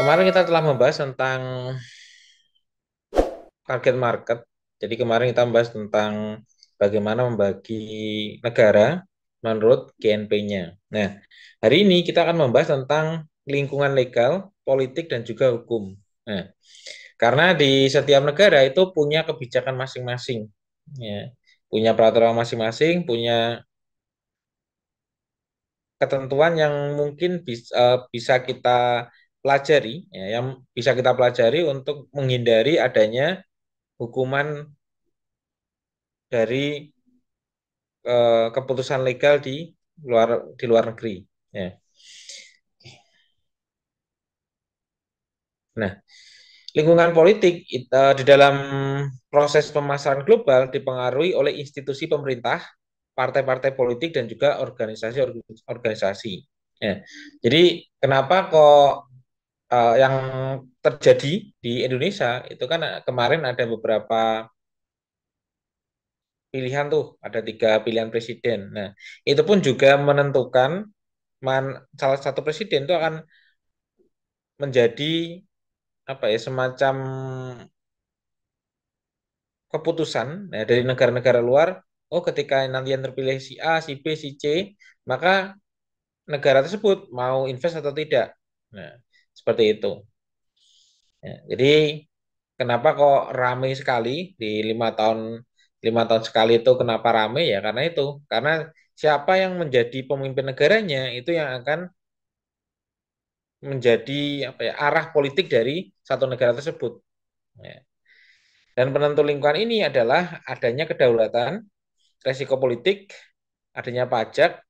Kemarin kita telah membahas tentang target market. Jadi kemarin kita membahas tentang bagaimana membagi negara menurut GNP-nya. Nah, hari ini kita akan membahas tentang lingkungan legal, politik, dan juga hukum. Nah, karena di setiap negara itu punya kebijakan masing-masing, ya, punya peraturan masing-masing, punya ketentuan yang mungkin bisa kita pelajari, ya, yang bisa kita pelajari untuk menghindari adanya hukuman dari keputusan legal di luar negeri. Ya. Nah, lingkungan politik di dalam proses pemasaran global dipengaruhi oleh institusi pemerintah, partai-partai politik dan juga organisasi-organisasi. Ya. Jadi kenapa kok yang terjadi di Indonesia itu kan kemarin ada beberapa pilihan tuh, ada 3 pilihan presiden. Nah, itu pun juga menentukan salah satu presiden itu akan menjadi apa ya semacam keputusan ya, dari negara-negara luar. Oh, ketika nanti yang terpilih si A, si B, si C, maka negara tersebut mau invest atau tidak. Nah, seperti itu. Ya, jadi kenapa kok ramai sekali di 5 tahun sekali itu kenapa ramai ya karena itu karena siapa yang menjadi pemimpin negaranya itu yang akan menjadi apa ya arah politik dari satu negara tersebut. Ya. Dan penentu lingkungan ini adalah adanya kedaulatan, resiko politik, adanya pajak,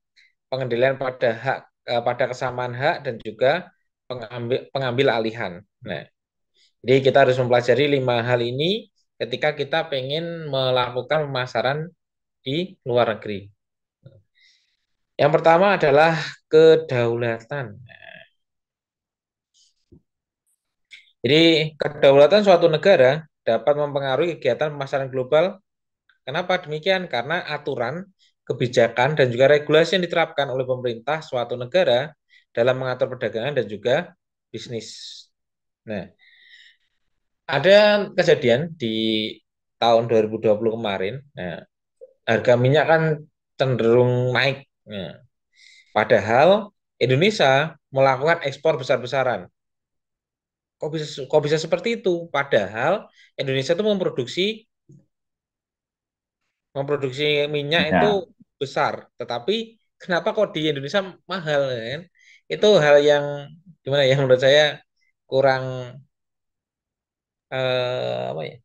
pengendalian pada kesamaan hak dan juga pengambil alihan. Nah, jadi kita harus mempelajari 5 hal ini ketika kita pengen melakukan pemasaran di luar negeri. Yang pertama adalah kedaulatan. Jadi kedaulatan suatu negara dapat mempengaruhi kegiatan pemasaran global. Kenapa demikian? Karena aturan, kebijakan, dan juga regulasi yang diterapkan oleh pemerintah suatu negara dalam mengatur perdagangan dan juga bisnis. Nah, ada kejadian di tahun 2020 kemarin, nah, harga minyak kan cenderung naik. Nah, padahal Indonesia melakukan ekspor besar-besaran. Kok bisa seperti itu? Padahal Indonesia itu memproduksi minyak itu Ya, besar, tetapi kenapa kok di Indonesia mahal kan? Itu hal yang gimana ya menurut saya kurang apa ya?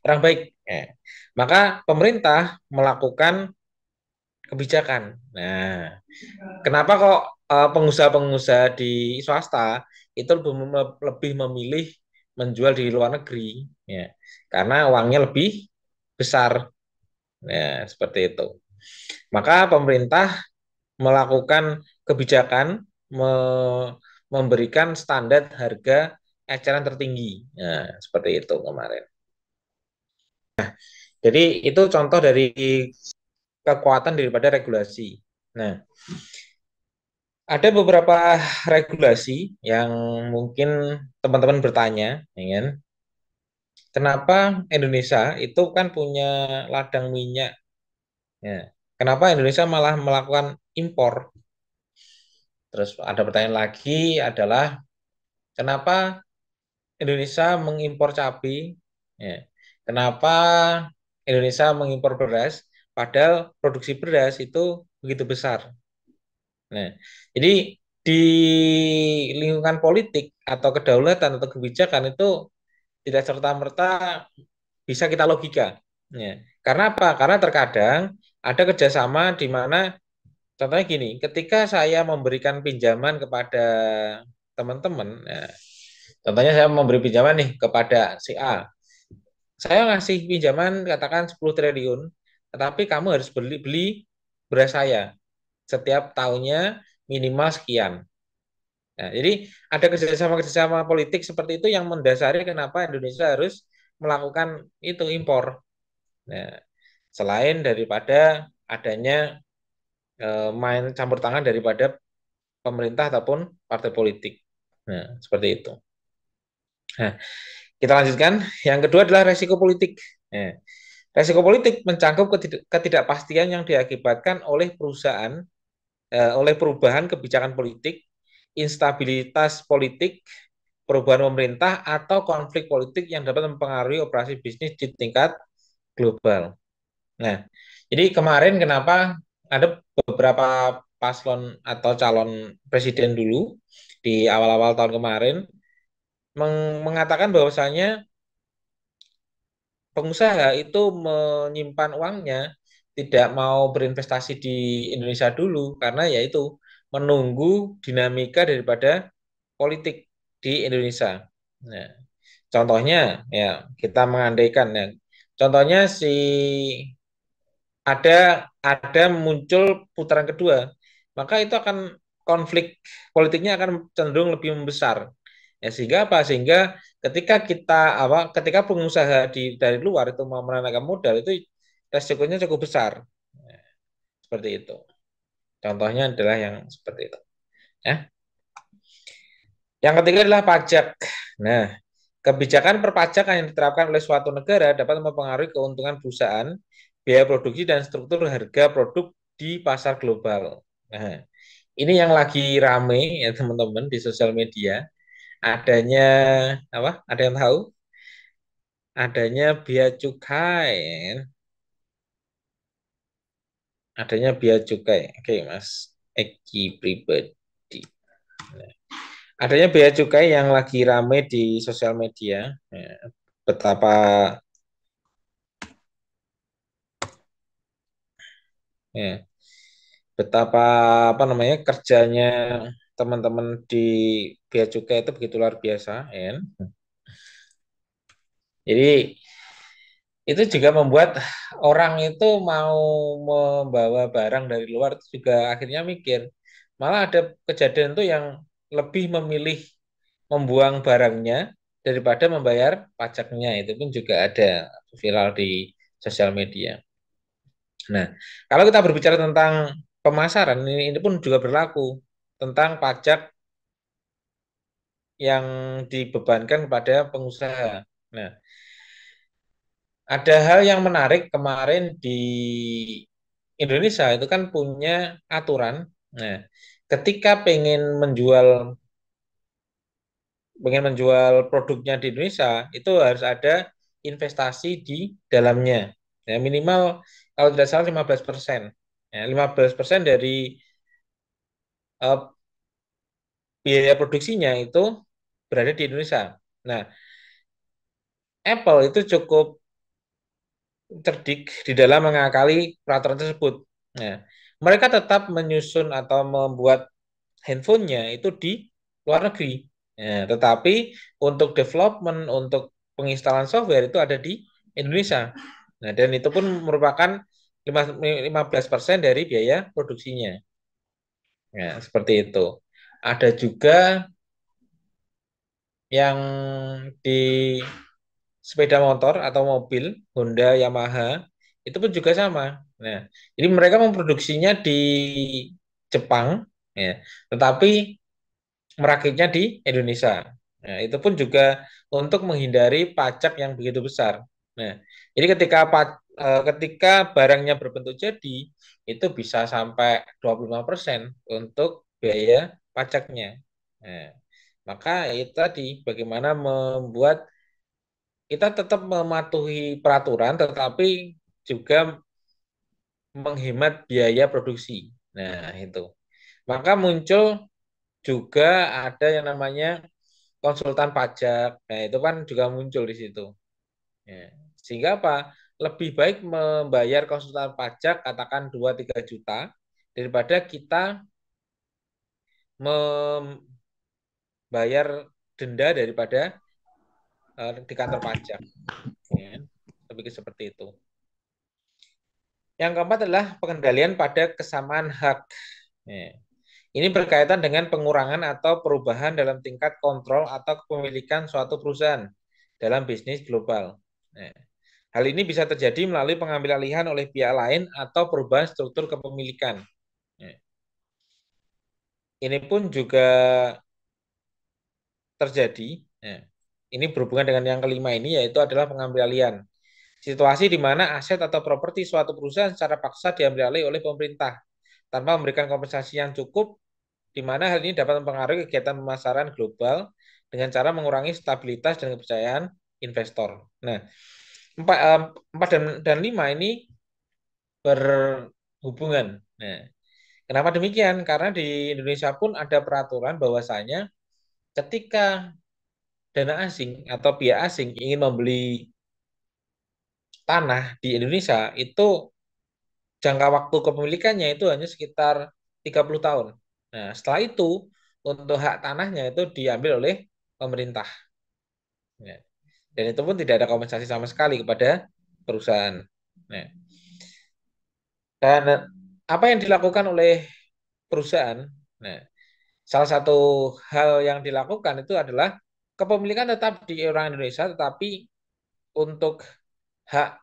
Kurang baik. Eh, Maka pemerintah melakukan kebijakan. Nah, kenapa kok pengusaha-pengusaha di swasta itu lebih memilih menjual di luar negeri? Ya, karena uangnya lebih besar. Ya, seperti itu. Maka pemerintah melakukan kebijakan memberikan standar harga eceran tertinggi. Nah, seperti itu kemarin. Jadi itu contoh dari kekuatan daripada regulasi. Nah, ada beberapa regulasi yang mungkin teman-teman bertanya, ya kan? Kenapa Indonesia itu kan punya ladang minyak? Ya. Kenapa Indonesia malah melakukan impor? Terus ada pertanyaan lagi adalah kenapa Indonesia mengimpor cabai? Ya. Kenapa Indonesia mengimpor beras? Padahal produksi beras itu begitu besar. Nah, jadi di lingkungan politik atau kedaulatan atau kebijakan itu tidak serta-merta bisa kita logika. Ya. Karena apa? Karena terkadang ada kerjasama di mana contohnya gini, ketika saya memberikan pinjaman kepada teman-teman, ya, contohnya saya memberi pinjaman nih kepada si A, saya ngasih pinjaman katakan 10 triliun, tetapi kamu harus beli beras saya setiap tahunnya minimal sekian. Nah, jadi ada kerjasama-kerjasama politik seperti itu yang mendasari kenapa Indonesia harus melakukan itu impor. Nah, selain daripada adanya main campur tangan daripada pemerintah ataupun partai politik. Nah, seperti itu. Nah, kita lanjutkan. Yang kedua adalah resiko politik. Nah, resiko politik mencangkup ketidakpastian yang diakibatkan oleh oleh perubahan kebijakan politik, instabilitas politik, perubahan pemerintah, atau konflik politik yang dapat mempengaruhi operasi bisnis di tingkat global. Nah, jadi kemarin kenapa ada beberapa paslon atau calon presiden dulu di awal-awal tahun kemarin mengatakan bahwasanya pengusaha itu menyimpan uangnya, tidak mau berinvestasi di Indonesia dulu karena yaitu menunggu dinamika daripada politik di Indonesia. Nah, contohnya ya kita mengandaikan ya, contohnya ada muncul putaran kedua, maka itu akan konflik politiknya akan cenderung lebih membesar. Ya, sehingga apa? Sehingga ketika pengusaha dari luar itu mau menanamkan modal itu resikonya cukup besar. Ya, seperti itu. Contohnya adalah yang seperti itu. Ya. Yang ketiga adalah pajak. Nah, kebijakan perpajakan yang diterapkan oleh suatu negara dapat mempengaruhi keuntungan perusahaan, biaya produksi, dan struktur harga produk di pasar global. Nah, ini yang lagi rame ya teman-teman di sosial media. Adanya apa? Ada yang tahu? Adanya bea cukai, ya. Adanya bea cukai. Oke, Mas Eki pribadi. Nah, adanya bea cukai yang lagi rame di sosial media. Ya, betapa ya, betapa apa namanya kerjanya teman-teman di bea cukai itu begitu luar biasa, ya. Jadi itu juga membuat orang itu mau membawa barang dari luar itu juga akhirnya mikir. Malah ada kejadian tuh yang lebih memilih membuang barangnya daripada membayar pajaknya. Itu pun juga ada viral di sosial media. Nah, kalau kita berbicara tentang pemasaran, ini pun juga berlaku tentang pajak yang dibebankan kepada pengusaha. Nah, ada hal yang menarik kemarin di Indonesia itu kan punya aturan. Nah, ketika pengen menjual produknya di Indonesia, itu harus ada investasi di dalamnya. Ya, minimal kalau tidak salah 15%. Ya, 15% dari eh, biaya produksinya itu berada di Indonesia. Nah, Apple itu cukup cerdik di dalam mengakali peraturan tersebut. Nah, mereka tetap menyusun atau membuat handphonenya itu di luar negeri. Nah, tetapi untuk development, untuk penginstalan software itu ada di Indonesia. Nah, dan itu pun merupakan 15% dari biaya produksinya. Nah, seperti itu. Ada juga yang di sepeda motor atau mobil Honda, Yamaha itu pun juga sama. Nah, jadi mereka memproduksinya di Jepang, ya, tetapi merakitnya di Indonesia. Nah, itu pun juga untuk menghindari pajak yang begitu besar. Nah, jadi ketika barangnya berbentuk jadi, itu bisa sampai 25% untuk biaya pajaknya. Nah, maka itu tadi bagaimana membuat kita tetap mematuhi peraturan, tetapi juga menghemat biaya produksi. Nah, itu. Maka muncul juga ada yang namanya konsultan pajak. Nah, itu kan juga muncul di situ. Ya. Sehingga apa? Lebih baik membayar konsultan pajak katakan 2-3 juta daripada kita membayar denda daripada di kantor pajak. Ya. Lebih seperti itu. Yang keempat adalah pengendalian pada kesamaan hak. Ya. Ini berkaitan dengan pengurangan atau perubahan dalam tingkat kontrol atau kepemilikan suatu perusahaan dalam bisnis global. Nah, hal ini bisa terjadi melalui pengambil alihan oleh pihak lain atau perubahan struktur kepemilikan. Nah, ini pun juga terjadi. Nah, ini berhubungan dengan yang kelima ini, yaitu adalah pengambil alihan. Situasi di mana aset atau properti suatu perusahaan secara paksa diambil alih oleh pemerintah tanpa memberikan kompensasi yang cukup, di mana hal ini dapat mempengaruhi kegiatan pemasaran global dengan cara mengurangi stabilitas dan kepercayaan investor. Nah, 4 dan 5 ini berhubungan. Nah, kenapa demikian? Karena di Indonesia pun ada peraturan bahwasanya ketika dana asing atau pihak asing ingin membeli tanah di Indonesia, itu jangka waktu kepemilikannya itu hanya sekitar 30 tahun. Nah, setelah itu untuk hak tanahnya itu diambil oleh pemerintah. Ya. Dan itu pun tidak ada kompensasi sama sekali kepada perusahaan. Nah, dan apa yang dilakukan oleh perusahaan? Nah, salah satu hal yang dilakukan itu adalah kepemilikan tetap di orang Indonesia, tetapi untuk hak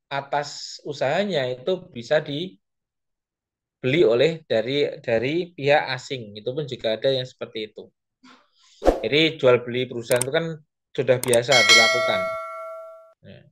atas usahanya itu bisa dibeli oleh dari pihak asing. Itu pun juga ada yang seperti itu. Jadi jual beli perusahaan itu kan sudah biasa dilakukan. Nah,